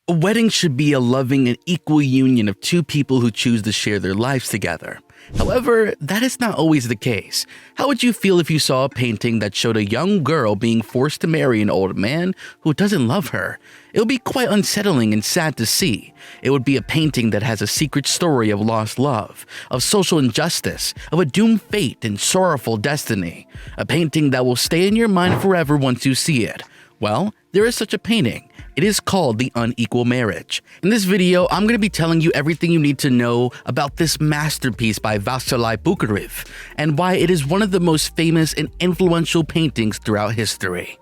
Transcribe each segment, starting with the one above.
A wedding should be a loving and equal union of two people who choose to share their lives together. However, that is not always the case. How would you feel if you saw a painting that showed a young girl being forced to marry an old man who doesn't love her? It would be quite unsettling and sad to see. It would be a painting that has a secret story of lost love, of social injustice, of a doomed fate and sorrowful destiny. A painting that will stay in your mind forever once you see it. Well, there is such a painting. It is called The Unequal Marriage. In this video, I'm going to be telling you everything you need to know about this masterpiece by Vasili Pukirev and why it is one of the most famous and influential paintings throughout history.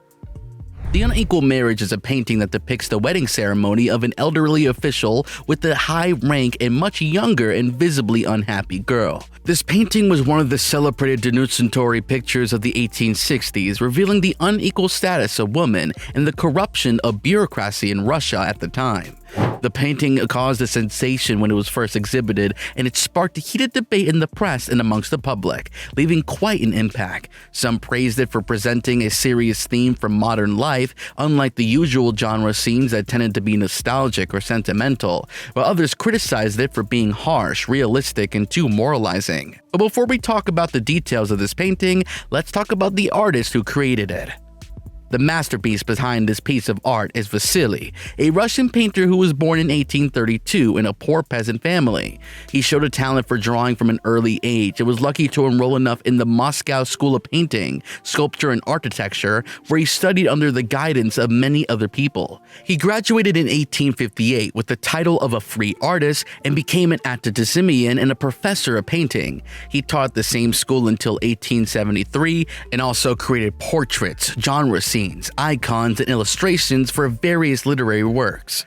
The Unequal Marriage is a painting that depicts the wedding ceremony of an elderly official with a high rank and much younger and visibly unhappy girl. This painting was one of the celebrated denunciatory pictures of the 1860s, revealing the unequal status of women and the corruption of bureaucracy in Russia at the time. The painting caused a sensation when it was first exhibited, and it sparked a heated debate in the press and amongst the public, leaving quite an impact. Some praised it for presenting a serious theme from modern life, unlike the usual genre scenes that tended to be nostalgic or sentimental, while others criticized it for being harsh, realistic, and too moralizing. But before we talk about the details of this painting, let's talk about the artist who created it. The masterpiece behind this piece of art is Vasili, a Russian painter who was born in 1832 in a poor peasant family. He showed a talent for drawing from an early age and was lucky to enroll enough in the Moscow School of Painting, Sculpture, and Architecture, where he studied under the guidance of many other people. He graduated in 1858 with the title of a free artist and became an academician and a professor of painting. He taught at the same school until 1873 and also created portraits, genre scenes, icons, and illustrations for various literary works.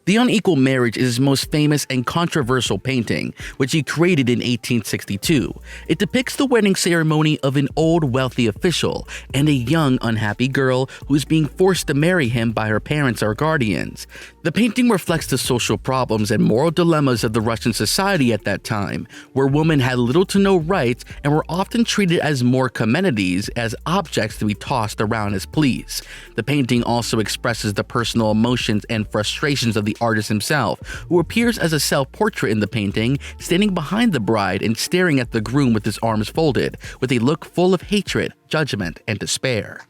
The Unequal Marriage is his most famous and controversial painting, which he created in 1862. It depicts the wedding ceremony of an old wealthy official and a young unhappy girl who is being forced to marry him by her parents or guardians. The painting reflects the social problems and moral dilemmas of the Russian society at that time, where women had little to no rights and were often treated as more commodities, as objects to be tossed around as pleased. The painting also expresses the personal emotions and frustrations of the artist himself, who appears as a self-portrait in the painting, standing behind the bride and staring at the groom with his arms folded, with a look full of hatred, judgment, and despair.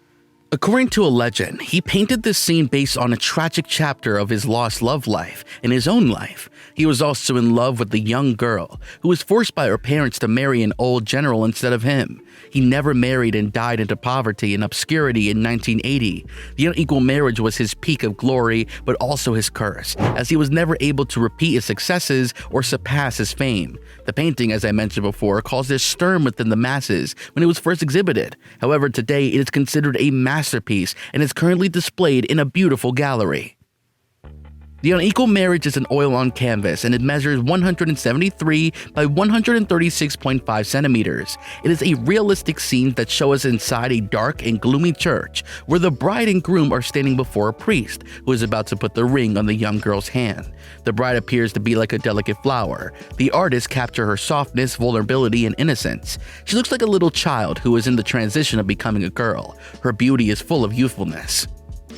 According to a legend, he painted this scene based on a tragic chapter of his lost love life and his own life. He was also in love with the young girl, who was forced by her parents to marry an old general instead of him. He never married and died into poverty and obscurity in 1980. The Unequal Marriage was his peak of glory, but also his curse, as he was never able to repeat his successes or surpass his fame. The painting, as I mentioned before, caused a stir within the masses when it was first exhibited. However, today it is considered a masterpiece and is currently displayed in a beautiful gallery. The Unequal Marriage is an oil-on canvas, and it measures 173 by 136.5 centimeters. It is a realistic scene that shows us inside a dark and gloomy church, where the bride and groom are standing before a priest, who is about to put the ring on the young girl's hand. The bride appears to be like a delicate flower. The artist captured her softness, vulnerability, and innocence. She looks like a little child who is in the transition of becoming a girl. Her beauty is full of youthfulness.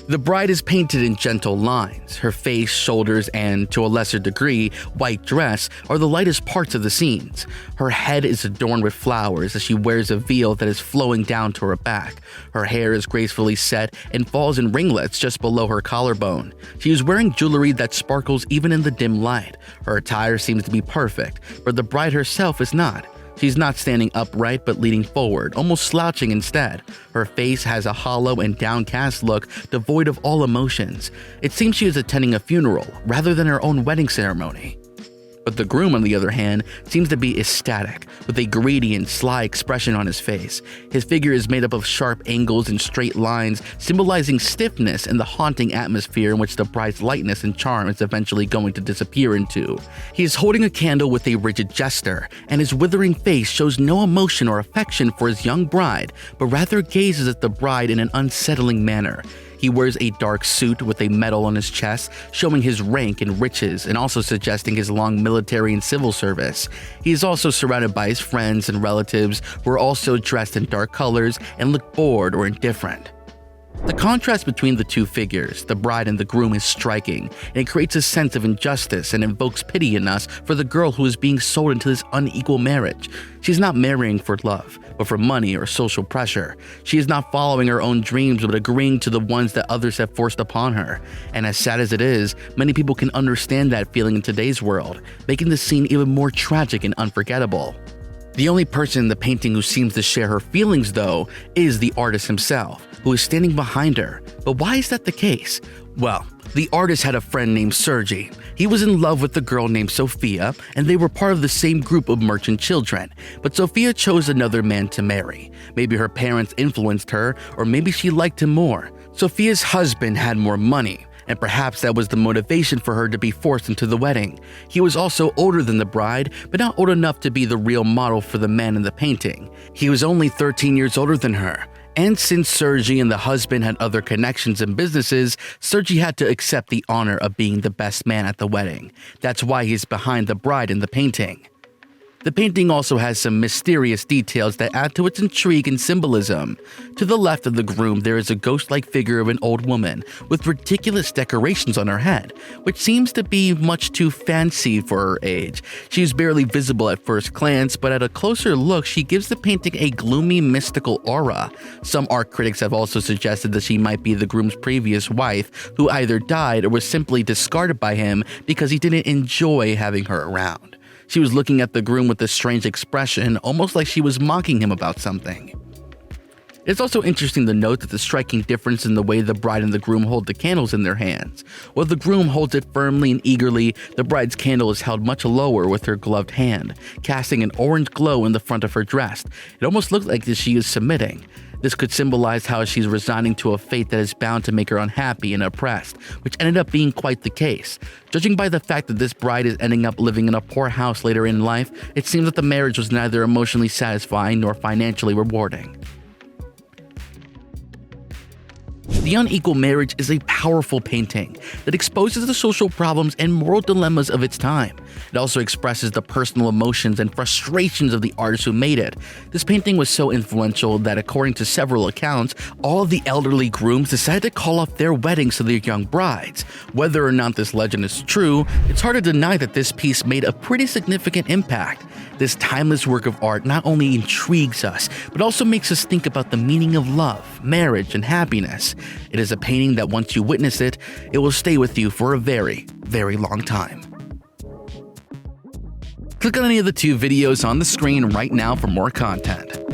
The bride is painted in gentle lines. Her face, shoulders, and, to a lesser degree, white dress are the lightest parts of the scenes. Her head is adorned with flowers as she wears a veil that is flowing down to her back. Her hair is gracefully set and falls in ringlets just below her collarbone. She is wearing jewelry that sparkles even in the dim light. Her attire seems to be perfect, but the bride herself is not. She's not standing upright but leaning forward, almost slouching instead. Her face has a hollow and downcast look, devoid of all emotions. It seems she is attending a funeral rather than her own wedding ceremony. But the groom, on the other hand, seems to be ecstatic, with a greedy and sly expression on his face. His figure is made up of sharp angles and straight lines, symbolizing stiffness and the haunting atmosphere in which the bride's lightness and charm is eventually going to disappear into. He is holding a candle with a rigid gesture, and his withering face shows no emotion or affection for his young bride, but rather gazes at the bride in an unsettling manner. He wears a dark suit with a medal on his chest, showing his rank and riches and also suggesting his long military and civil service. He is also surrounded by his friends and relatives who are also dressed in dark colors and look bored or indifferent. The contrast between the two figures, the bride and the groom, is striking, and it creates a sense of injustice and invokes pity in us for the girl who is being sold into this unequal marriage. She's not marrying for love, but for money or social pressure. She is not following her own dreams, but agreeing to the ones that others have forced upon her. And as sad as it is, many people can understand that feeling in today's world, making the scene even more tragic and unforgettable. The only person in the painting who seems to share her feelings, though, is the artist himself, who is standing behind her. But why is that the case? Well, the artist had a friend named Sergi. He was in love with a girl named Sophia, and they were part of the same group of merchant children. But Sophia chose another man to marry. Maybe her parents influenced her, or maybe she liked him more. Sophia's husband had more money, and perhaps that was the motivation for her to be forced into the wedding. He was also older than the bride, but not old enough to be the real model for the man in the painting. He was only 13 years older than her. And since Sergi and the husband had other connections and businesses, Sergi had to accept the honor of being the best man at the wedding. That's why he's behind the bride in the painting. The painting also has some mysterious details that add to its intrigue and symbolism. To the left of the groom, there is a ghost-like figure of an old woman with ridiculous decorations on her head, which seems to be much too fancy for her age. She is barely visible at first glance, but at a closer look, she gives the painting a gloomy, mystical aura. Some art critics have also suggested that she might be the groom's previous wife, who either died or was simply discarded by him because he didn't enjoy having her around. She was looking at the groom with a strange expression, almost like she was mocking him about something. It's also interesting to note that the striking difference in the way the bride and the groom hold the candles in their hands. While the groom holds it firmly and eagerly, the bride's candle is held much lower with her gloved hand, casting an orange glow in the front of her dress. It almost looks like she is submitting. This could symbolize how she's resigning to a fate that is bound to make her unhappy and oppressed, which ended up being quite the case. Judging by the fact that this bride is ending up living in a poor house later in life, it seems that the marriage was neither emotionally satisfying nor financially rewarding. The Unequal Marriage is a powerful painting that exposes the social problems and moral dilemmas of its time. It also expresses the personal emotions and frustrations of the artist who made it. This painting was so influential that, according to several accounts, all of the elderly grooms decided to call off their weddings to their young brides. Whether or not this legend is true, it's hard to deny that this piece made a pretty significant impact. This timeless work of art not only intrigues us, but also makes us think about the meaning of love, marriage, and happiness. It is a painting that once you witness it, it will stay with you for a very, very long time. Click on any of the two videos on the screen right now for more content.